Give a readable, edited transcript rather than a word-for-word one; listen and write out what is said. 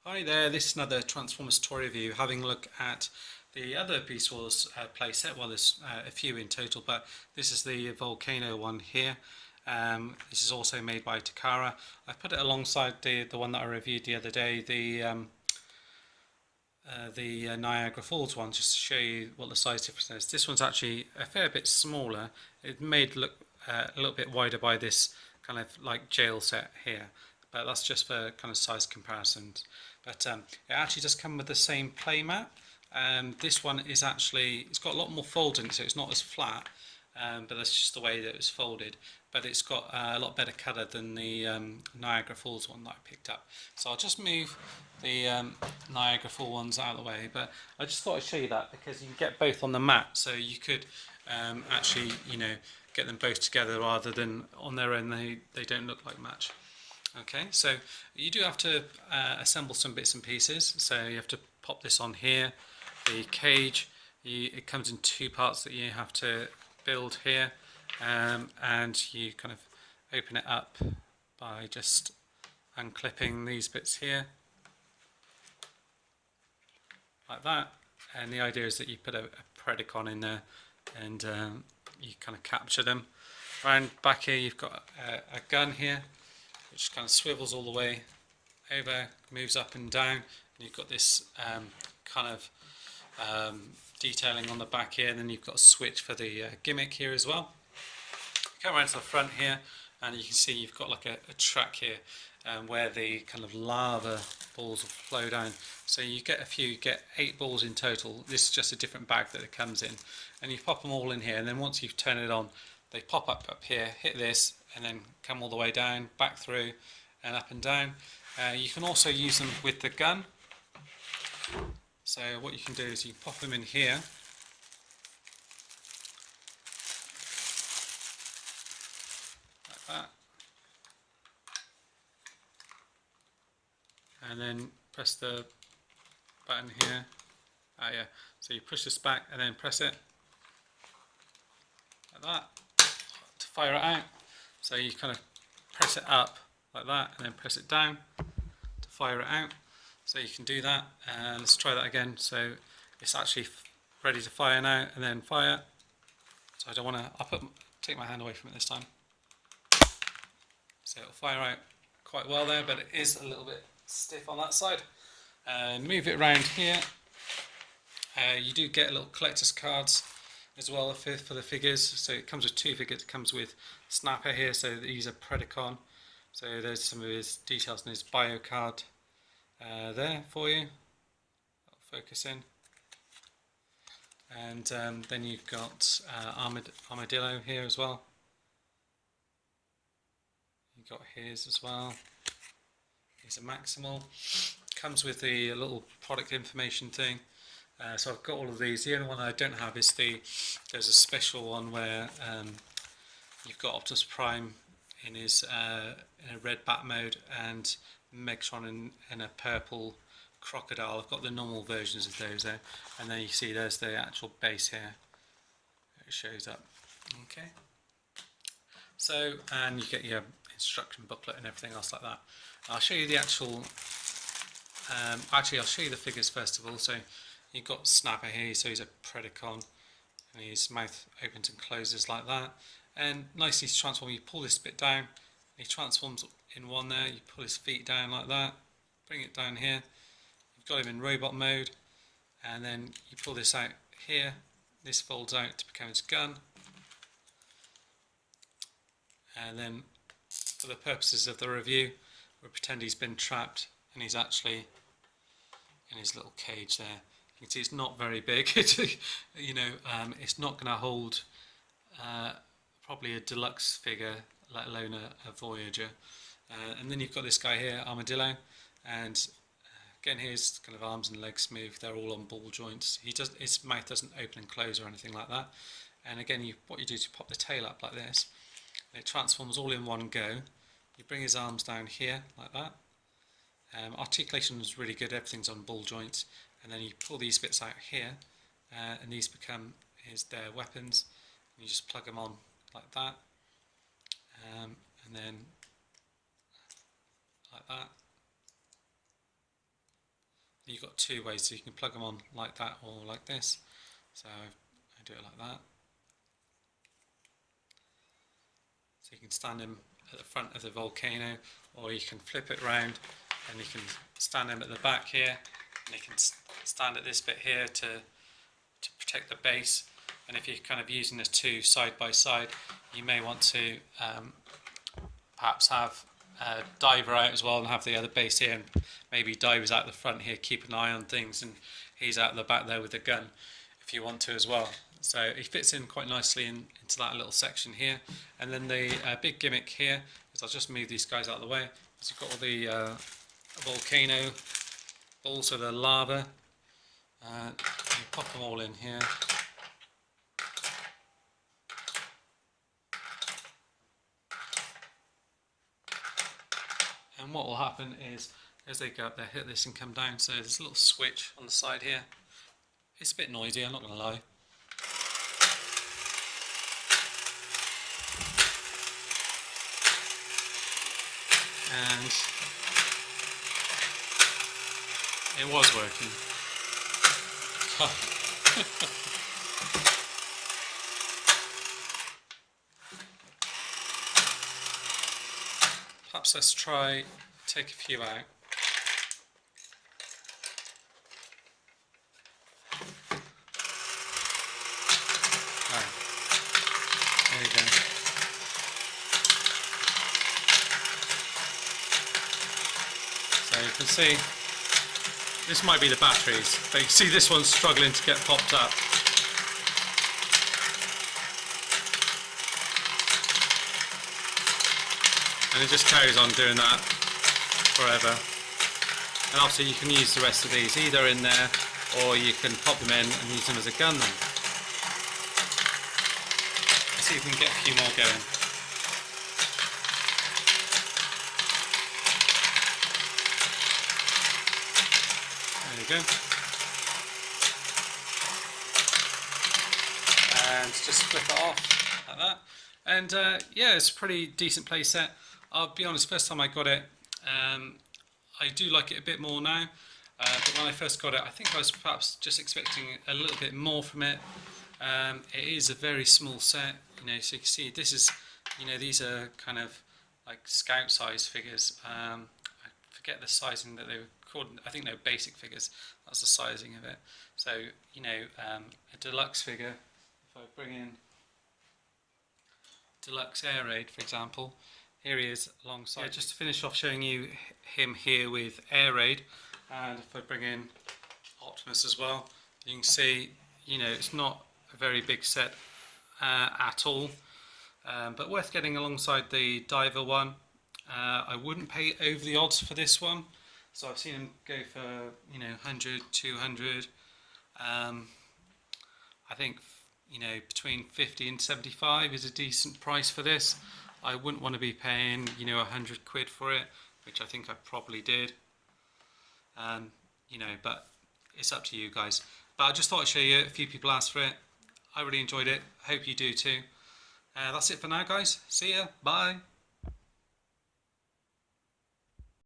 Hi there, this is another Transformers toy review, having a look at the other Beast Wars playset. Well, there's a few in total, but this is the Volcano one here. This is also made by Takara. I put it alongside the one that I reviewed the other day, the Niagara Falls one, just to show you what the size difference is. This one's actually a fair bit smaller. It made look a little bit wider by this kind of like jail set here, but that's just for kind of size comparisons. But it actually does come with the same play mat. This one is actually, it's got a lot more folding, so it's not as flat, but that's just the way that it was folded. But it's got a lot better colour than the Niagara Falls one that I picked up. So I'll just move the Niagara Falls ones out of the way, but I just thought I'd show you that because you can get both on the mat, so you could actually, get them both together rather than on their own. They don't look like much. Okay, so you do have to assemble some bits and pieces. So you have to pop this on here. The cage, it comes in two parts that you have to build here, and you kind of open it up by just unclipping these bits here, like that. And the idea is that you put a Predacon in there, and you kind of capture them. Around back here, you've got a gun here, which kind of swivels all the way over, moves up and down, and you've got this kind of detailing on the back here, and then you've got a switch for the gimmick here as well. Come around to the front here, and you can see you've got like a track here where the kind of lava balls will flow down. So you get 8 balls in total. This is just a different bag that it comes in, and you pop them all in here, and then once you've turned it on, they pop up here, hit this, and then come all the way down, back through, and up and down. You can also use them with the gun. So what you can do is you pop them in here, like that, and then press the button here. Yeah. So you push this back and then press it like that to fire it out. So you kind of press it up like that and then press it down to fire it out. So you can do that. Let's try that again. So it's actually ready to fire now, and then fire. So I don't want to, take my hand away from it this time. So it'll fire out quite well there, but it is a little bit stiff on that side. Move it around here. You do get little collector's cards as well for the figures. So it comes with 2 figures. It comes with Snapper here, so these are Predacon. So there's some of his details in his bio card there for you. I'll focus in. And then you've got Armadilo here as well. You've got his as well. He's a Maximal. Comes with the little product information thing. So I've got all of these. The only one I don't have is there's a special one where you've got Optimus Prime in his in a red bat mode and Megatron in a purple crocodile. I've got the normal versions of those there, and then you see there's the actual base here. It shows up. Okay. So, and you get your instruction booklet and everything else like that. I'll show you the actual. Actually, I'll show you the figures first of all. So you've got Snapper here, so he's a Predacon, and his mouth opens and closes like that. And nicely to transform, you pull this bit down, he transforms in one there, you pull his feet down like that, bring it down here, you've got him in robot mode, and then you pull this out here, this folds out to become his gun, and then for the purposes of the review, we'll pretend he's been trapped and he's actually in his little cage there. You can see it's not very big. It's not going to hold probably a deluxe figure, let alone a Voyager. And then you've got this guy here, Armadilo, and again his kind of arms and legs move. They're all on ball joints. His mouth doesn't open and close or anything like that. And again, what you do is you pop the tail up like this. And it transforms all in one go. You bring his arms down here like that. Articulation is really good. Everything's on ball joints. And then you pull these bits out here, and these become their weapons. And you just plug them on like that, and then like that, you've got two ways, so you can plug them on like that or like this. So I do it like that. So you can stand him at the front of the volcano, or you can flip it around and you can stand him at the back here, and you can stand at this bit here to protect the base. And if you're kind of using the two side by side, you may want to perhaps have a diver out as well and have the other base here, and maybe divers out the front here, keep an eye on things, and he's out the back there with the gun if you want to as well. So he fits in quite nicely into that little section here. And then the big gimmick here is, I'll just move these guys out of the way, is you've got all the volcano balls of the lava. You pop them all in here. And what will happen is, as they go up, they hit this and come down. So there's a little switch on the side here. It's a bit noisy, I'm not going to lie. And it was working. Perhaps let's try take a few out. Right. There you go. So you can see this might be the batteries, but you can see this one's struggling to get popped up. And it just carries on doing that forever. And obviously you can use the rest of these either in there, or you can pop them in and use them as a gun then. Let's see if we can get a few more going. There you go. And just flip it off like that. And yeah, it's a pretty decent play set. I'll be honest, first time I got it, I do like it a bit more now. But when I first got it, I think I was perhaps just expecting a little bit more from it. It is a very small set, you know, so you can see this is, you know, these are kind of like scout size figures. I forget the sizing that they were called. I think they were basic figures. That's the sizing of it. So, you know, a deluxe figure, if I bring in Deluxe Air Raid, for example, here he is alongside. Yeah, just to finish off showing you him here with Air Raid, and if I bring in Optimus as well, you can see, you know, it's not a very big set at all, but worth getting alongside the Diver one. I wouldn't pay over the odds for this one, so I've seen him go for, you know, 100, 200. I think, you know, between 50 and 75 is a decent price for this. I wouldn't want to be paying, you know, 100 quid for it, which I think I probably did. You know, but it's up to you guys. But I just thought I'd show you. A few people asked for it. I really enjoyed it. Hope you do too. That's it for now, guys. See ya. Bye.